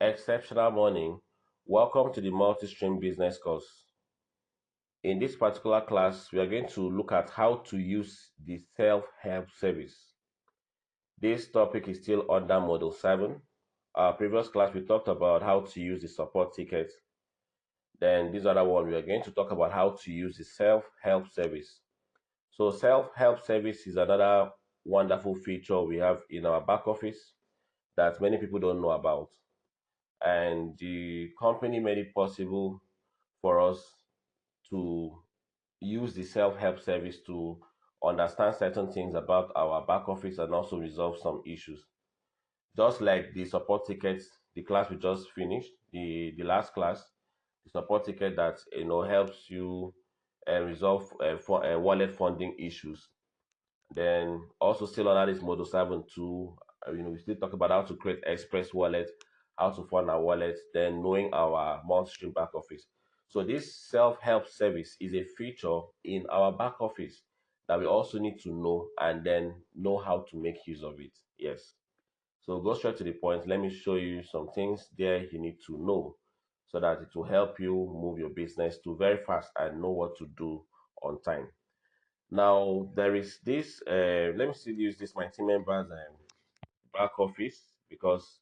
Exceptional morning. Welcome to the multi-stream business course. In this particular class, we are going to look at how to use the self-help service. This topic is still under Model 7. Our previous class, we talked about how to use the support ticket. Then this other one, we are going to talk about how to use the self-help service. So self-help service is another wonderful feature we have in our back office that many people don't know about. And the company made it possible for us to use the self-help service to understand certain things about our back office and also resolve some issues. Just like the support tickets, the class we just finished, the last class, the support ticket that helps you resolve wallet funding issues. Then also still under this Model 7 too, we still talk about how to create Express wallet, how to fund our wallet, then knowing our multi-stream back office. So this self-help service is a feature in our back office that we also need to know and then know how to make use of it. Yes. So go straight to the point. Let me show you some things there you need to know so that it will help you move your business to very fast and know what to do on time. Now there is this. Let me still use this my team members back office because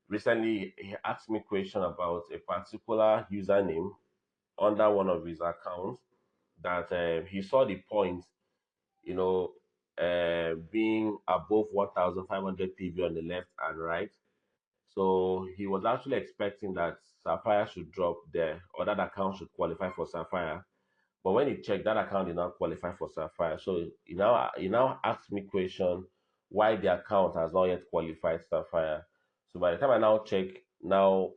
recently he asked me question about a particular username under one of his accounts that he saw the point, you know, being above 1,500 PV on the left and right. So he was actually expecting that Sapphire should drop there or that account should qualify for Sapphire. But when he checked, that account did not qualify for Sapphire. So he now asked me question why the account has not yet qualified Sapphire. So by the time I now check, now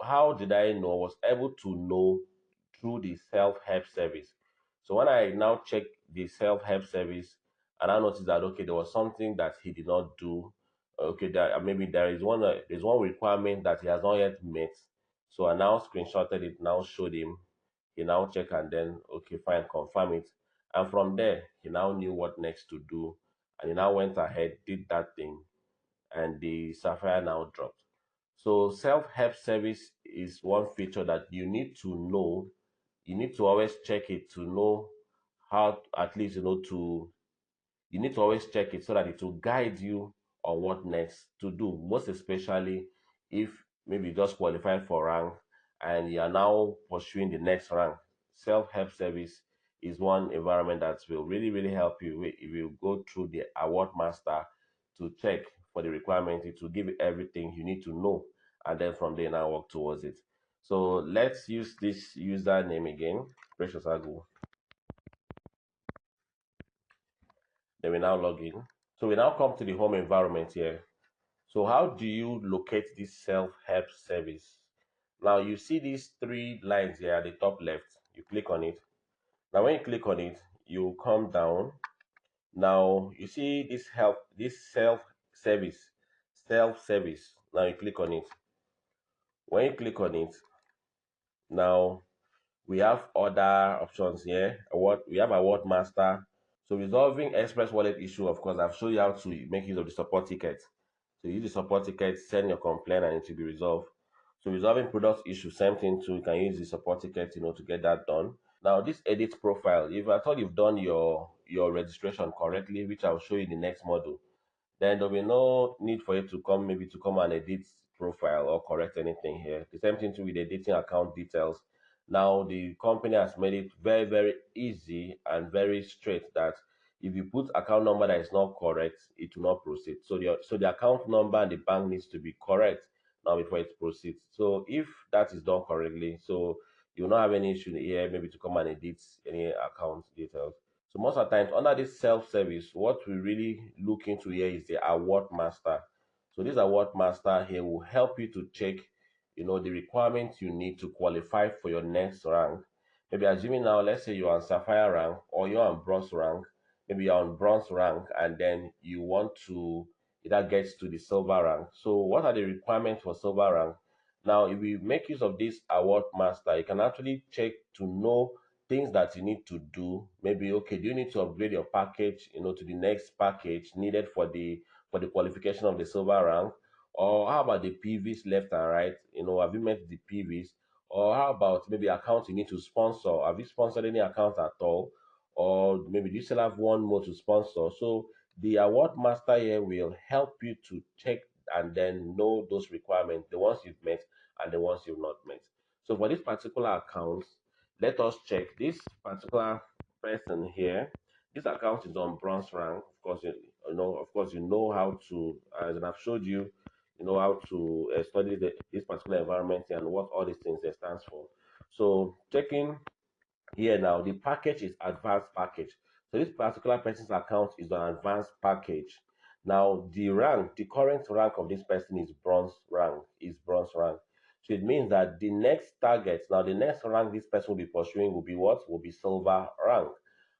how did I know? I was able to know through the self-help service. So when I now check the self-help service, and I noticed that okay, there was something that he did not do. Okay, that maybe there's one requirement that he has not yet met. So I now screenshotted it, now showed him. He now check and then okay, fine, confirm it. And from there, he now knew what next to do. And he now went ahead, did that thing, and the Sapphire now dropped. So self-help service is one feature that you need to know. You need to always check it to know how at least to you need to always check it so that it will guide you on what next to do, most especially if maybe you just qualified for rank and you are now pursuing the next rank. Self-help service is one environment that will really, really help you if you go through the award master to check for the requirement. It will give you everything you need to know, and then from there now work towards it. So let's use this username again, Precious Agu. Then we now log in. So we now come to the home environment here. So how do you locate this self-help service? Now you see these three lines here at the top left. You click on it. Now when you click on it, you come down. Now you see this self-service, self-service. Now you click on it. When you click on it, now we have other options here. What we have a Award Master. So resolving Express Wallet issue, of course, I've shown you how to make use of the support ticket. So use the support ticket, send your complaint, and it will be resolved. So resolving product issue, same thing too. You can use the support ticket, to get that done. Now this edit profile, if I thought you've done your registration correctly, which I'll show you in the next module, then there'll be no need for you to come and edit profile or correct anything here. The same thing too with editing account details. Now the company has made it very, very easy and very straight that if you put account number that is not correct, it will not proceed. So the account number and the bank needs to be correct now before it proceeds. So if that is done correctly, so you will not have any issue here maybe to come and edit any account details. So most of the times under this self-service, what we really look into here is the award master. So this award master here will help you to check, the requirements you need to qualify for your next rank. Maybe assuming now, let's say you're on sapphire rank or you're on bronze rank, maybe you're on bronze rank and then you want to either get to the silver rank. So what are the requirements for silver rank? Now, if we make use of this award master, you can actually check to know things that you need to do. Maybe okay, do you need to upgrade your package to the next package needed for the qualification of the silver rank, Or how about the PVs left and right? Have you met the PVs? Or how about maybe accounts you need to sponsor? Have you sponsored any account at all? Or maybe you still have one more to sponsor? So the award master here will help you to check and then know those requirements, the ones you've met and the ones you've not met. So for this particular account, let us check this particular person here. This account is on bronze rank. Of course, you know how to, as I've showed you, you know how to study this particular environment and what all these things stands for. So checking here now, the package is advanced package. So this particular person's account is an advanced package. Now the current rank of this person is bronze rank, So it means that the next target, now the next rank this person will be pursuing will be what? Will be silver rank.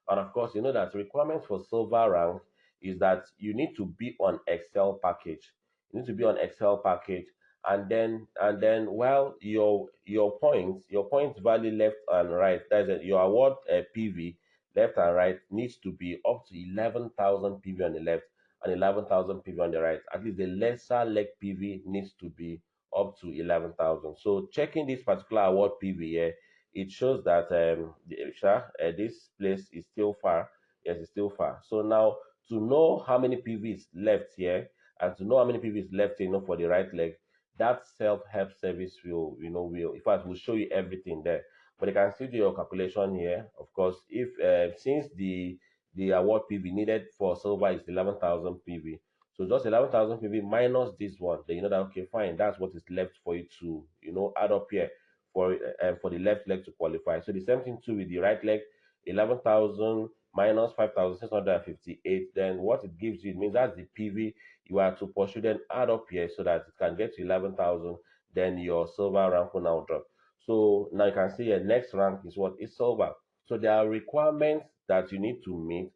And of course, you know that requirements for silver rank is that you need to be on Excel package. You need to be on Excel package, and then well your points value left and right, that's it, your award PV left and right needs to be up to 11,000 PV on the left and 11,000 PV on the right. At least the lesser leg PV needs to be up to 11,000. So checking this particular award PV here, it shows that this place is still far. Yes, it's still far. So now, to know how many PV is left here and to know how many PV is left, for the right leg, that self-help service will in fact will show you everything there. But you can still do your calculation here. Of course, if since the award PV needed for silver is 11,000 PV, so just 11,000 PV minus this one, then you know that okay, fine, that's what is left for you to add up here for the left leg to qualify. So the same thing too with the right leg, 11,000 minus 5,658. Then what it gives you, it means that's the PV you are to pursue, then add up here so that it can get to 11,000. Then your silver rank will now drop. So now you can see your next rank is what is silver. So there are requirements that you need to meet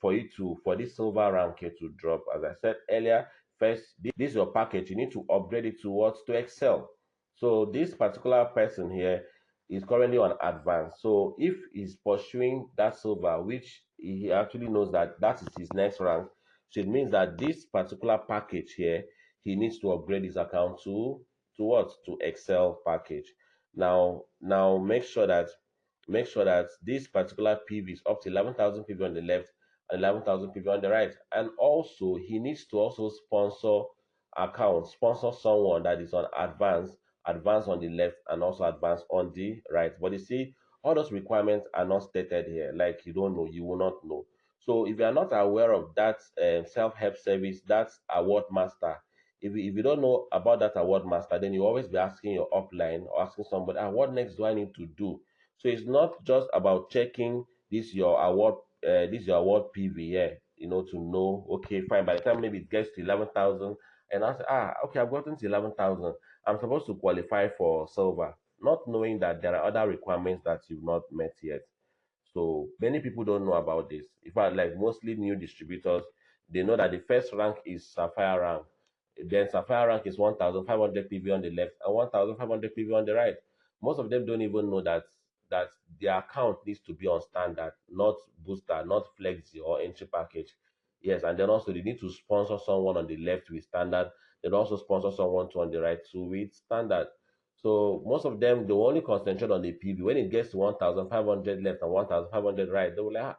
for this silver rank here to drop. As I said earlier, first, this is your package. You need to upgrade it towards to Excel. So this particular person here is currently on advanced. So if he's pursuing that silver, which he actually knows that that is his next rank, so it means that this particular package here, he needs to upgrade his account to what? To Excel package. Now make sure that this particular PV is up to 11,000 PV on the left and 11,000 PV on the right. And also he needs to also sponsor someone that is on advanced on the left and also advanced on the right. But you see, all those requirements are not stated here. Like you don't know, you will not know. So if you are not aware of that self-help service, that's award master. If you don't know about that award master, then you always be asking your upline or asking somebody, what next do I need to do? So it's not just about checking this your award PV here, to know, okay, fine. By the time maybe it gets to 11,000, and I say, okay, I've gotten to 11,000. I'm supposed to qualify for silver, not knowing that there are other requirements that you've not met yet. So many people don't know about this. In fact, like mostly new distributors, they know that the first rank is Sapphire rank. Then Sapphire rank is 1,500 PV on the left and 1,500 PV on the right. Most of them don't even know that their account needs to be on standard, not booster, not flexi or entry package. Yes, and then also they need to sponsor someone on the left with standard. They also sponsor someone to on the right too with standard. So most of them they will only concentrate on the PV. When it gets to 1,500 left and 1,500 right, they will like,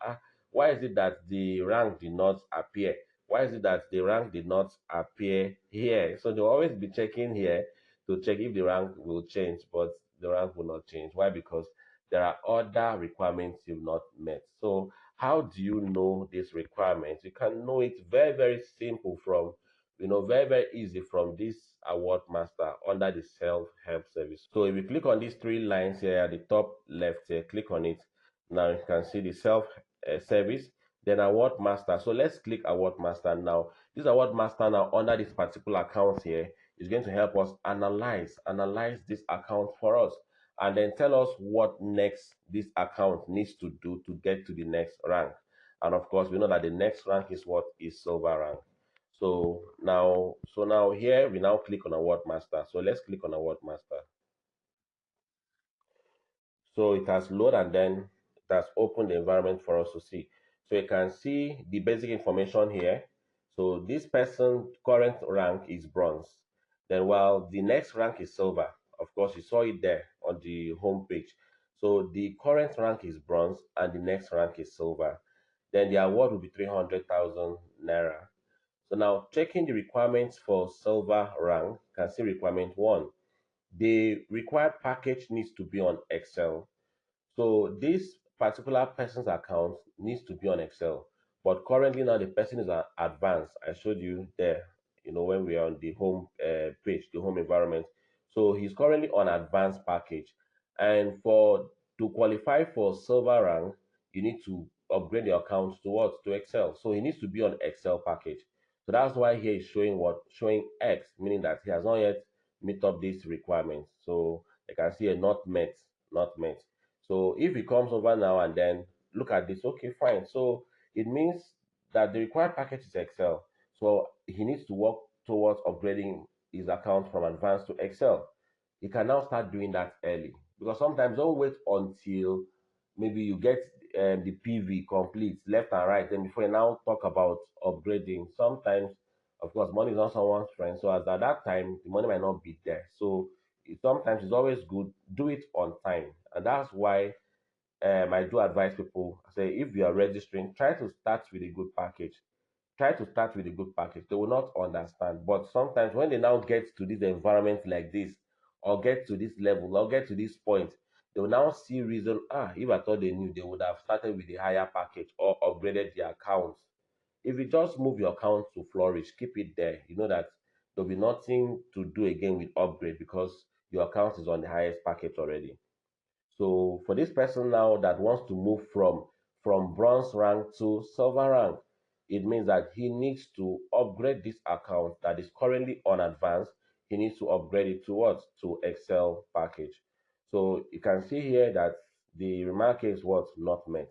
why is it that the rank did not appear? Why is it that the rank did not appear here? So they'll always be checking here to check if the rank will change, but the rank will not change. Why? Because there are other requirements you've not met. So how do you know these requirements? You can know it very, very simple from very, very easy from this award master under the self-help service. So if you click on these three lines here at the top left here, click on it. Now you can see the self service, then award master. So let's click award master now. This award master now under this particular account here is going to help us analyze this account for us and then tell us what next this account needs to do to get to the next rank. And of course, we know that the next rank is what is silver rank. So now here we now click on award master. So let's click on award master. So it has loaded and then it has opened the environment for us to see. So you can see the basic information here. So this person's current rank is bronze. Then while the next rank is silver, of course you saw it there on the home page. So the current rank is bronze and the next rank is silver. Then the award will be 300,000 naira. So now checking the requirements for silver rank, you can see requirement one. The required package needs to be on Excel. So this particular person's account needs to be on Excel. But currently now the person is at advanced. I showed you there, when we are on the home page, the home environment. So he's currently on advanced package. And for to qualify for silver rank, you need to upgrade your account to what? To Excel. So he needs to be on Excel package. So that's why here is showing what? Showing X, meaning that he has not yet meet up these requirements. So you can see a not met, not met. So if he comes over now and then look at this, okay, fine. So it means that the required package is Excel. So he needs to work towards upgrading his account from advanced to Excel. He can now start doing that early because sometimes don't wait until maybe you get the PV complete left and right, then before you now talk about upgrading. Sometimes, of course, money is not someone's friend. So as at that time, the money might not be there. So sometimes it's always good do it on time, and that's why I do advise people. I say if you are registering, try to start with a good package. Try to start with a good package. They will not understand, but sometimes when they now get to this environment like this, or get to this level, or get to this point, they will now see reason. If I thought they knew, they would have started with a higher package or upgraded their accounts. If you just move your account to Flourish, keep it there. You know that there'll be nothing to do again with upgrade because your account is on the highest package already. So for this person now that wants to move from bronze rank to silver rank, it means that he needs to upgrade this account that is currently on advanced. He needs to upgrade it to what? To Excel package. So you can see here that the remark is what? Not met.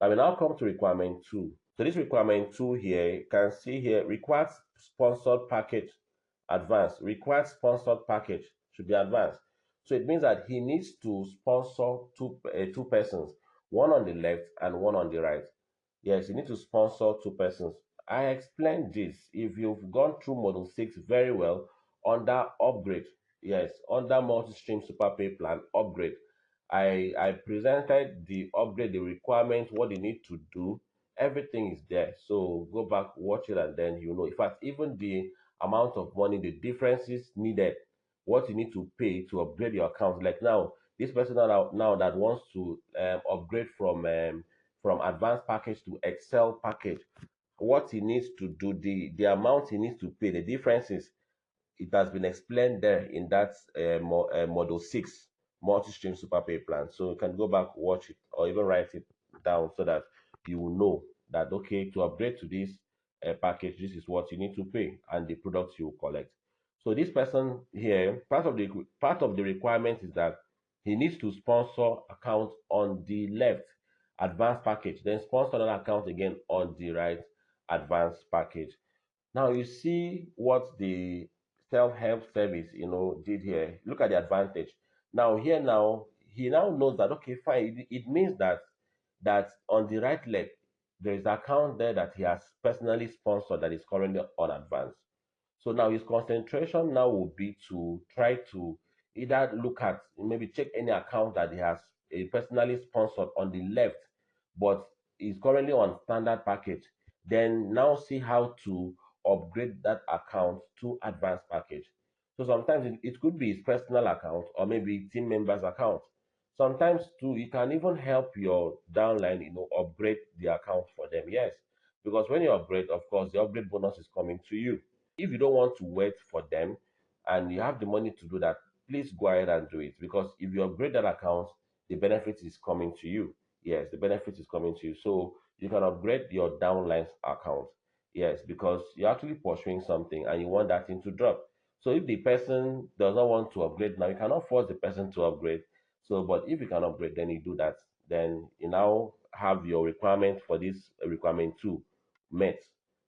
I will now come to requirement two. So this requirement two here, you can see here, requires sponsored package advanced. Required sponsored package should be advanced. So it means that he needs to sponsor two persons, one on the left and one on the right. Yes, you need to sponsor two persons. I explained this. If you've gone through model 6 very well, under upgrade, yes, under multi-stream super pay plan upgrade, I presented the upgrade, the requirements, what they need to do. Everything is there. So go back, watch it, and then you know. In fact, even the amount of money, the differences needed, what you need to pay to upgrade your account. Like now, this person now that wants to upgrade from advanced package to Excel package, what he needs to do, the amount he needs to pay, the differences, it has been explained there in that model 6 multi-stream super pay plan. So you can go back, watch it, or even write it down so that you will know that okay, to upgrade to this package, this is what you need to pay and the products you will collect. So this person here, part of the requirement is that he needs to sponsor account on the left advanced package, then sponsor another account again on the right advanced package. Now you see what the self-help service, did here. Look at the advantage. Now here now he now knows that okay, fine. It means that on the right leg there is an account there that he has personally sponsored that is currently on advance. So now his concentration now will be to try to either look at maybe check any account that he has personally sponsored on the left, but is currently on standard package. Then now see how to upgrade that account to advanced package. So sometimes it could be his personal account or maybe team members account. Sometimes too, you can even help your downline, upgrade the account for them. Yes, because when you upgrade, of course, the upgrade bonus is coming to you. If you don't want to wait for them and you have the money to do that, please go ahead and do it because if you upgrade that account, the benefit is coming to you. Yes, the benefit is coming to you. So you can upgrade your downline's account. Yes, because you're actually pursuing something and you want that thing to drop. So if the person does not want to upgrade now, you cannot force the person to upgrade. So, but if you can upgrade, then you do that. Then you now have your requirement for this requirement two met,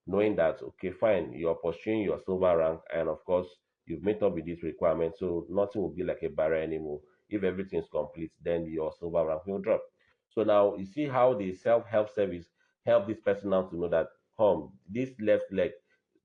knowing that okay, fine, you're pursuing your silver rank, and of course you've met up with this requirement, so nothing will be like a barrier anymore. If everything is complete, then your silver rank will drop. So now you see how the self-help service help this person now to know that this left leg,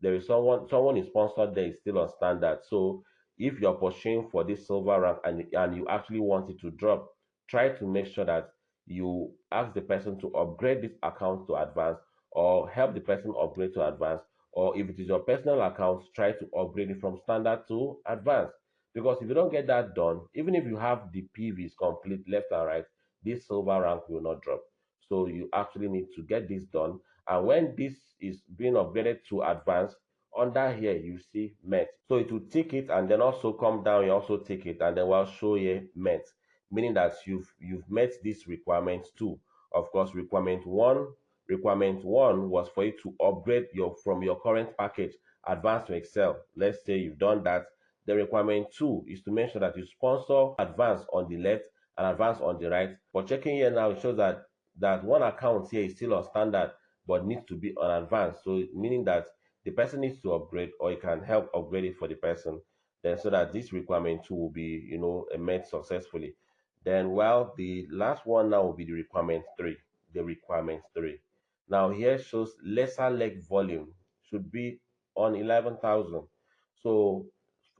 there is someone is sponsored there is still on standard. So if you're pursuing for this silver rank and you actually want it to drop, try to make sure that you ask the person to upgrade this account to advanced, or help the person upgrade to advanced, or if it is your personal account, try to upgrade it from standard to advanced. Because if you don't get that done, even if you have the PVs complete left and right, this silver rank will not drop. So you actually need to get this done. And when this is being upgraded to advanced, under here you see met. So it will tick it and then also come down, you also tick it, and then we'll show you met, meaning that you've met these requirements too. Of course, requirement one was for you to upgrade your from your current package advanced to excel. Let's say you've done that. The requirement two is to make sure that you sponsor advanced on the left and advanced on the right. For checking here now, it shows that one account here is still on standard but needs to be on advanced. So meaning that the person needs to upgrade, or you can help upgrade it for the person. Then so that this requirement two will be met successfully. Then well, the last one now will be the requirement three. The requirement three. Now here shows lesser leg volume should be on 11,000. So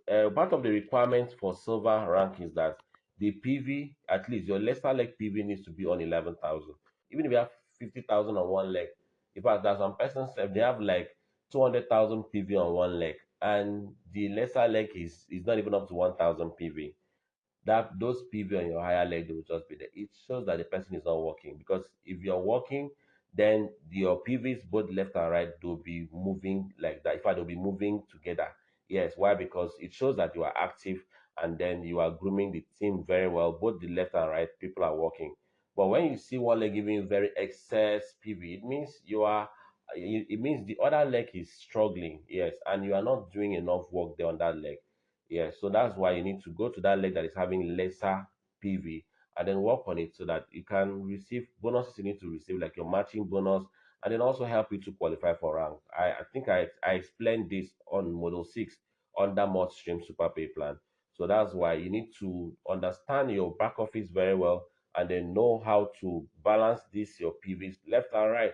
part of the requirements for silver rank is that the PV, at least your lesser leg PV, needs to be on 11,000. Even if you have 50,000 on one leg, in fact, there's some persons if they have like 200,000 PV on one leg, and the lesser leg is not even up to 1,000 PV, that those PV on your higher leg, they will just be there. It shows that the person is not working, because if you're working, then your PVs both left and right will be moving like that. In fact, they'll be moving together. Yes, why? Because it shows that you are active, and then you are grooming the team very well. Both the left and right people are working. But when you see one leg giving you very excess PV, it means it means the other leg is struggling. Yes, and you are not doing enough work there on that leg. Yeah, so that's why you need to go to that leg that is having lesser PV, and then work on it so that you can receive bonuses you need to receive, like your matching bonus, and then also help you to qualify for rank. I think I explained this on Model 6 under Multi-Stream Super Pay Plan. So that's why you need to understand your back office very well, and then know how to balance this, your PVs left and right.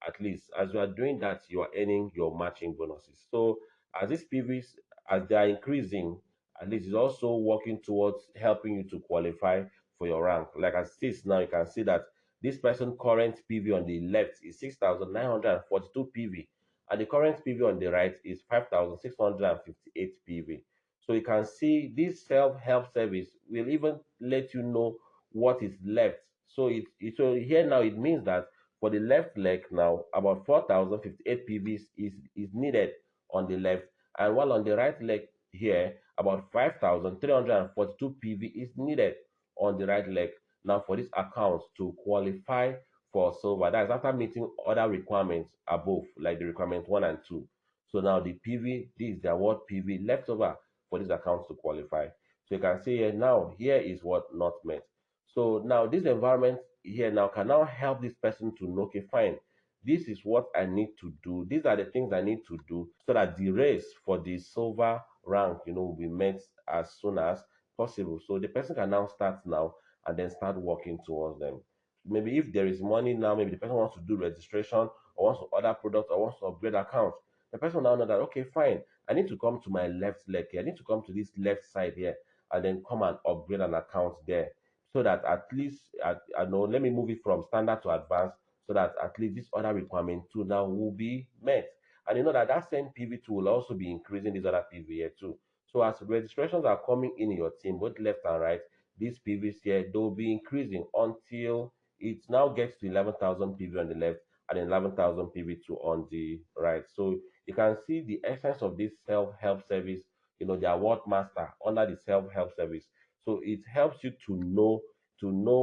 At least as you are doing that, you are earning your matching bonuses. So as these PVs, as they are increasing, at least it's also working towards helping you to qualify for your rank. Like as it is now, you can see that this person current PV on the left is 6,942 PV, and the current PV on the right is 5,658 PV. So you can see this self-help service will even let you know what is left. So so here now it means that for the left leg now, about 4,058 PVs is needed on the left, and while on the right leg here, about 5,342 PV is needed on the right leg. Now, for this account to qualify for silver, that is after meeting other requirements above, like the requirement one and two. So now the PV, this is the award PV left over for this account to qualify. So you can see here now, here is what not met. So now this environment here now can now help this person to know, okay, fine, this is what I need to do. These are the things I need to do so that the race for the silver rank, will be met as soon as possible. So the person can now start now and then start working towards them. Maybe if there is money now, maybe the person wants to do registration or wants to order products or wants to upgrade accounts. The person will now know that, okay, fine, I need to come to my left leg here. I need to come to this left side here and then come and upgrade an account there, so that at least I know, let me move it from standard to advanced, so that at least this other requirement too now will be met. And you know that that same PV2 will also be increasing this other PV here too. So as registrations are coming in your team, both left and right, these PVs here, they'll be increasing until it now gets to 11,000 PV on the left and 11,000 PV2 on the right. So you can see the essence of this self-help service, the award master under the self-help service. So it helps you to know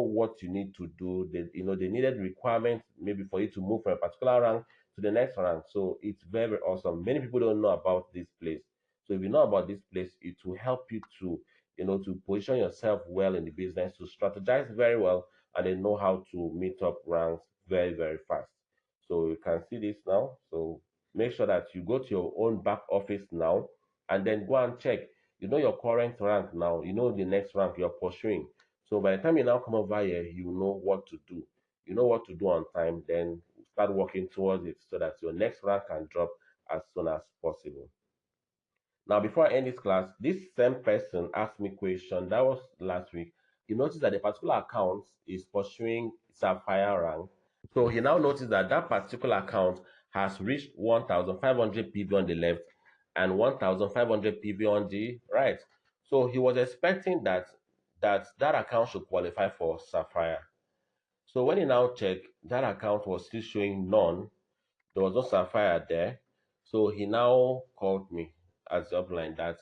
what you need to do, the needed requirements maybe for you to move from a particular rank to the next rank. So it's very, very awesome. Many people don't know about this place. So if you know about this place, it will help you to position yourself well in the business, to strategize very well, and then know how to meet up ranks very, very fast. So you can see this now. So make sure that you go to your own back office now, and then go and check. You know your current rank now. You know the next rank you're pursuing. So by the time you now come over here, you know what to do. You know what to do on time, then start working towards it so that your next rank can drop as soon as possible. Now, before I end this class, this same person asked me question. That was last week. He noticed that a particular account is pursuing Sapphire rank. So he now noticed that that particular account has reached 1,500 PV on the left and 1,500 PV on the right. So he was expecting that account should qualify for Sapphire. So when he now checked, that account was still showing none. There was no Sapphire there. So he now called me as the upline that,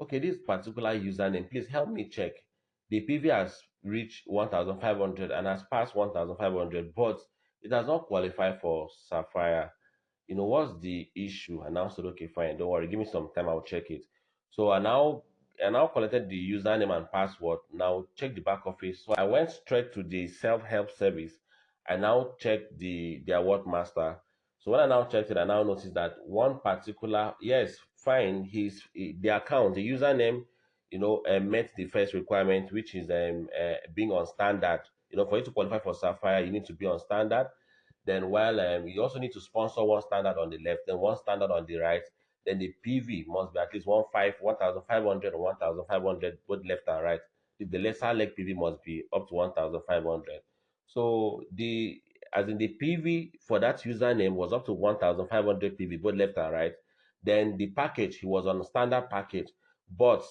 okay, this particular username, please help me check. The PV has reached 1,500 and has passed 1,500, but it does not qualify for Sapphire. What's the issue? And I said, okay, fine, don't worry, give me some time, I'll check it. So I now collected the username and password. Now check the back office. So I went straight to the self-help service. I now checked the award master. So when I now checked it, I now noticed that one particular, yes, fine, the account, the username, met the first requirement, which is being on standard. For you to qualify for Sapphire, you need to be on standard. Then while you also need to sponsor one standard on the left, then one standard on the right. Then the PV must be at least 1,500 or 1,500 both left and right. If the lesser leg PV must be up to 1,500. So the PV for that username was up to 1,500 PV both left and right. Then the package, he was on a standard package, but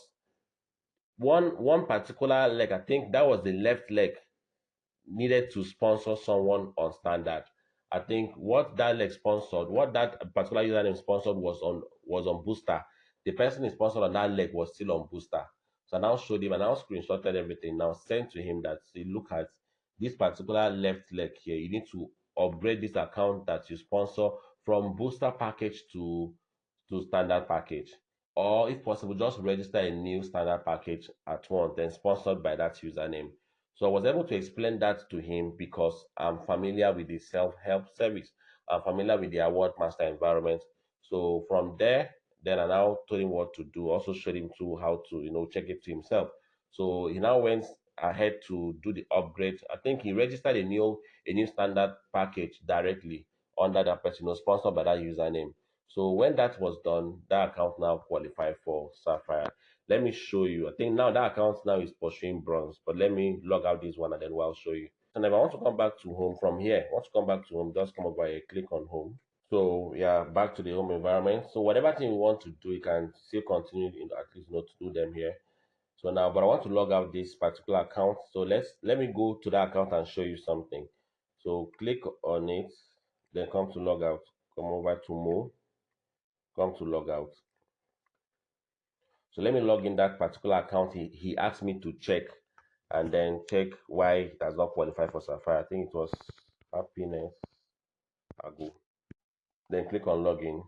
one particular leg, I think that was the left leg, needed to sponsor someone on standard. I think what that particular username sponsored was on booster. The person is sponsored on that leg was still on booster. So I now showed him and I now screenshotted everything. Now sent to him that, see, look at this particular left leg here. You need to upgrade this account that you sponsor from booster package to standard package. Or if possible, just register a new standard package at once, then sponsored by that username. So I was able to explain that to him because I'm familiar with the self-help service. I'm familiar with the award master environment. So from there, then I now told him what to do. Also showed him to how to, check it to himself. So he now went ahead to do the upgrade. I think he registered a new standard package directly under that person, sponsored by that username. So when that was done, that account now qualified for Sapphire. Let me show you. I think now that account now is pursuing bronze, but let me log out this one and then I'll show you. And if I want to come back to home from here, I want to come back to home, just come over here, click on home. So yeah, back to the home environment. So whatever thing you want to do, you can still continue at least not to do them here. So now, but I want to log out this particular account. So let me go to that account and show you something. So click on it, then come to log out. Come over to more, come to log out. So let me log in that particular account. He asked me to check and then check why it does not qualify for Sapphire. I think it was happiness. I'll go. Then click on login.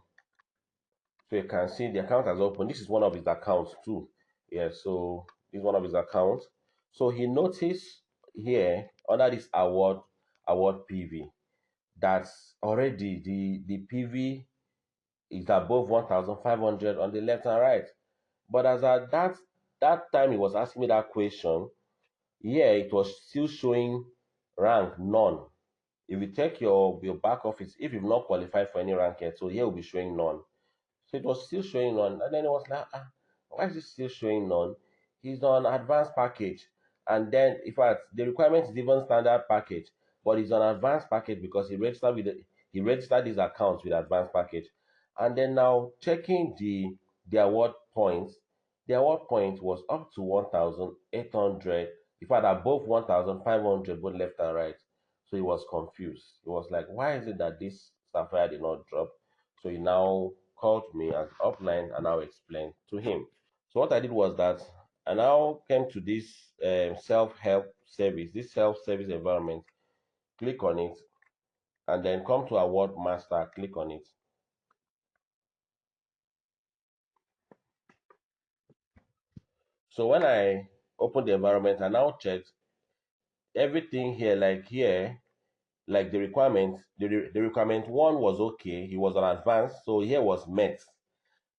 So you can see the account has opened. This is one of his accounts too. Yeah, so this is one of his accounts. So he noticed here under this award PV that's already the PV is above 1,500 on the left and right. But as at that time he was asking me that question, here it was still showing rank none. If you check your back office, if you've not qualified for any rank yet, so here will be showing none. So it was still showing none, and then it was like, why is it still showing none? He's on advanced package, and then in fact the requirement is even standard package, but he's on advanced package because he registered his account with advanced package, and then now checking the award points, the award point was up to 1,800, in fact above 1,500 both left and right. So he was confused. He was like, why is it that this Sapphire did not drop? So he now called me as upline and I explained to him. So what I did was that I now came to this self-help service, this self-service environment, click on it, and then come to Award Master, click on it. So when I opened the environment, I now checked everything here, like the requirement, the requirement one was okay, he was on advanced, so here was met.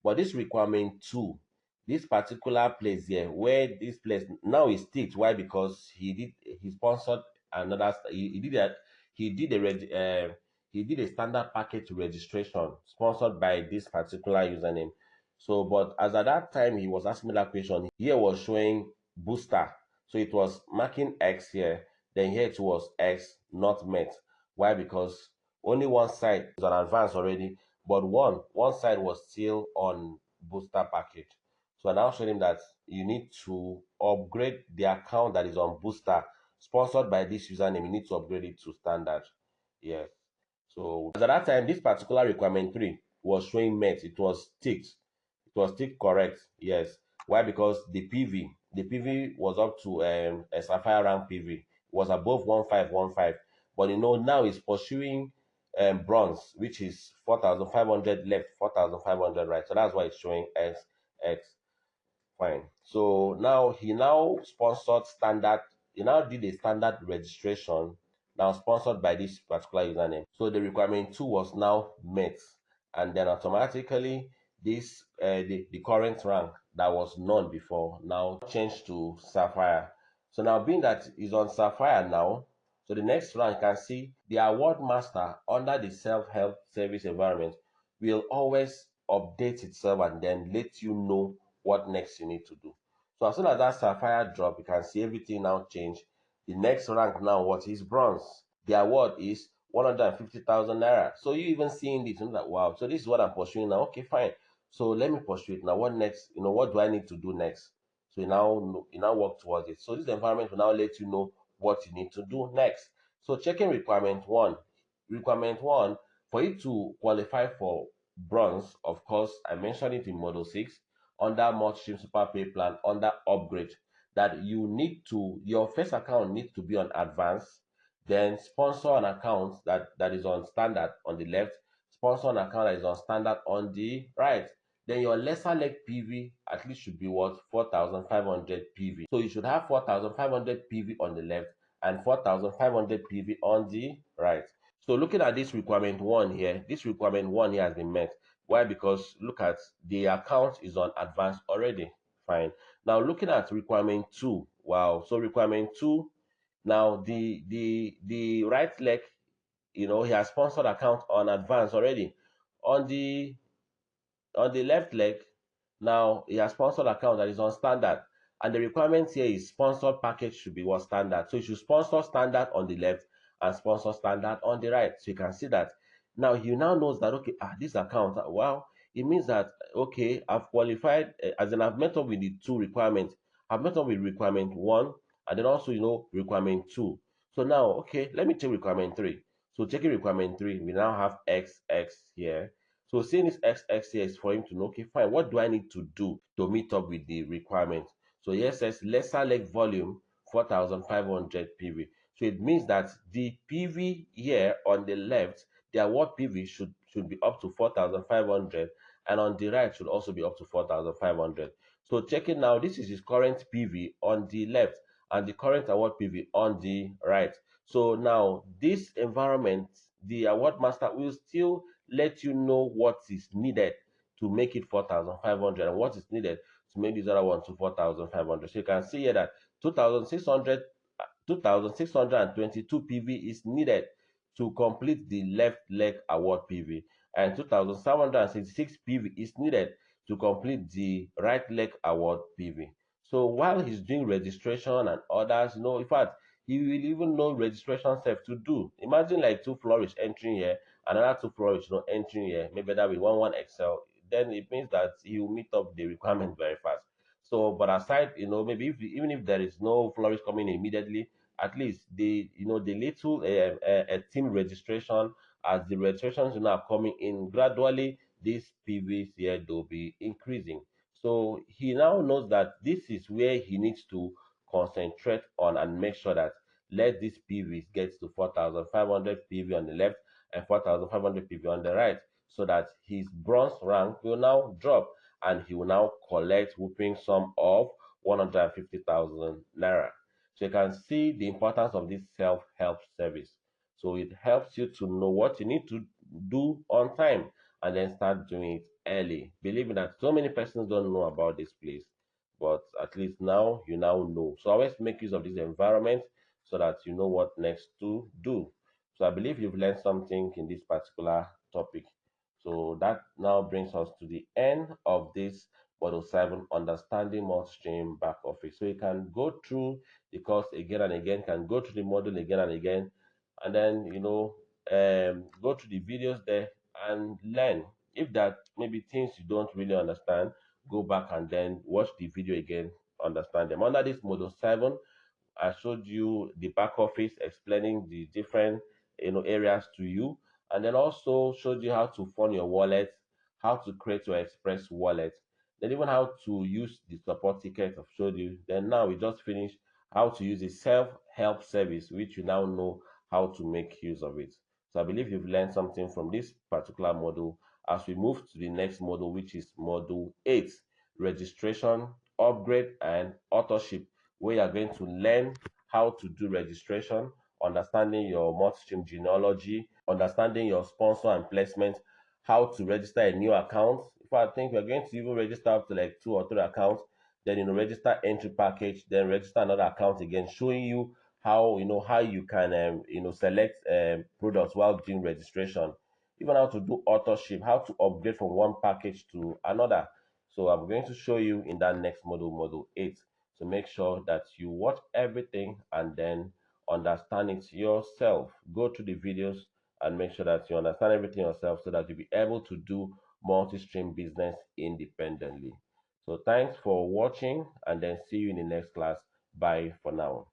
But this requirement two, this particular place here, where this place now is ticked. Why? Because he sponsored another. He did that. He did a he did a standard package registration sponsored by this particular username. So, but as at that time he was asking me that question, here was showing booster. So it was marking X here, then here it was X not met. Why? Because only one side is on advance already, but one side was still on booster package. So I now showed him that you need to upgrade the account that is on booster sponsored by this username. You need to upgrade it to standard. Yes. So at that time, this particular requirement 3 was showing met. It was ticked. It was ticked correct. Yes. Why? Because the PV was up to a Sapphire rank PV. It was above 1515. But now it's pursuing bronze, which is 4500 left, 4500 right. So that's why it's showing X. Fine. So now he now sponsored standard, he now did a standard registration, now sponsored by this particular username. So the requirement 2 was now met, and then automatically this the current rank that was none before now changed to Sapphire. So now being that is on Sapphire now, so the next rank you can see the award master under the self-help service environment will always update itself and then let you know what next you need to do. So as soon as that Sapphire drop, you can see everything now change. The next rank now, what is bronze? The award is 150,000 naira. So you even seeing this, you're like, wow, so this is what I'm pursuing now. Okay, fine. So let me pursue it now. What next? What do I need to do next? So you now work towards it. So this environment will now let you know what you need to do next. So checking requirement one. Requirement one, for you to qualify for bronze, of course, I mentioned it in model 6 under multi-stream super pay plan under upgrade, that your first account needs to be on advance, then sponsor an account that is on standard on the left, sponsor an account that is on standard on the right. Then your lesser leg PV at least should be what? 4500 PV. So you should have 4500 PV on the left and 4500 PV on the right. So looking at this requirement one here, this requirement one here has been met. Why? Because look at the account is on advanced already. Fine. Now looking at requirement 2. Wow. So requirement 2, now the right leg, he has sponsored account on advance already. On the left leg, now he has sponsored account that is on standard. And the requirement here is sponsored package should be what? Standard. So you should sponsor standard on the left and sponsor standard on the right. So you can see that now he now knows that, okay, this account, wow, it means that, okay, I've qualified, as in I've met up with the two requirements. I've met up with requirement 1 and then also, requirement 2. So now, okay, let me check requirement 3. So checking requirement 3, we now have XX here. So seeing this XX here is for him to know, okay, fine, what do I need to do to meet up with the requirement? So here says lesser leg volume 4500 PV. So it means that the PV here on the left, the award PV should be up to 4500, and on the right should also be up to 4500. So checking now, this is his current PV on the left and the current award PV on the right. So now this environment, the award master will still let you know what is needed to make it 4500 and what is needed to make this other one to 4500. So you can see here that 2600 2622 PV is needed to complete the left leg award PV, and 2766 PV is needed to complete the right leg award PV. So while he's doing registration and others, in fact, he will even know registration self to do. Imagine like two flourish entering here, another two flourish entering here, maybe that with one Excel, then it means that he will meet up the requirement very fast. So, but aside, maybe even if there is no flourish coming immediately, at least the little team registration, as the registrations are coming in gradually, these PVs here they'll be increasing. So he now knows that this is where he needs to concentrate on and make sure that let these PVs get to 4500 PV on the left and 4500 PV on the right, so that his bronze rank will now drop and he will now collect whooping sum of 150,000 naira. So you can see the importance of this self-help service. So it helps you to know what you need to do on time and then start doing it early. Believe me that so many persons don't know about this place, but at least now you now know. So always make use of this environment so that you know what next to do. So I believe you've learned something in this particular topic. So that now brings us to the end of this Model 7, Understanding Multi-Stream Back Office. So you can go through the course again and again, can go through the model again and again, and then, go through the videos there and learn. If that maybe things you don't really understand, go back and then watch the video again, understand them. Under this Model 7, I showed you the back office, explaining the different areas to you, and then also showed you how to fund your wallet, how to create your express wallet, then even how to use the support ticket I've showed you. Then now we just finished how to use a self-help service, which you now know how to make use of it. So I believe you've learned something from this particular model. As we move to the next model, which is module 8, registration, upgrade, and authorship, where you are going to learn how to do registration, understanding your multi-stream genealogy, understanding your sponsor and placement, how to register a new account. If I think we're going to even register up to like 2 or 3 accounts, then register entry package, then register another account again, showing you how you can select products while doing registration, even how to do authorship, how to upgrade from one package to another. So I'm going to show you in that next model, model 8. So make sure that you watch everything and then understand it yourself. Go through the videos and make sure that you understand everything yourself so that you'll be able to do multi-stream business independently. So thanks for watching, and then see you in the next class. Bye for now.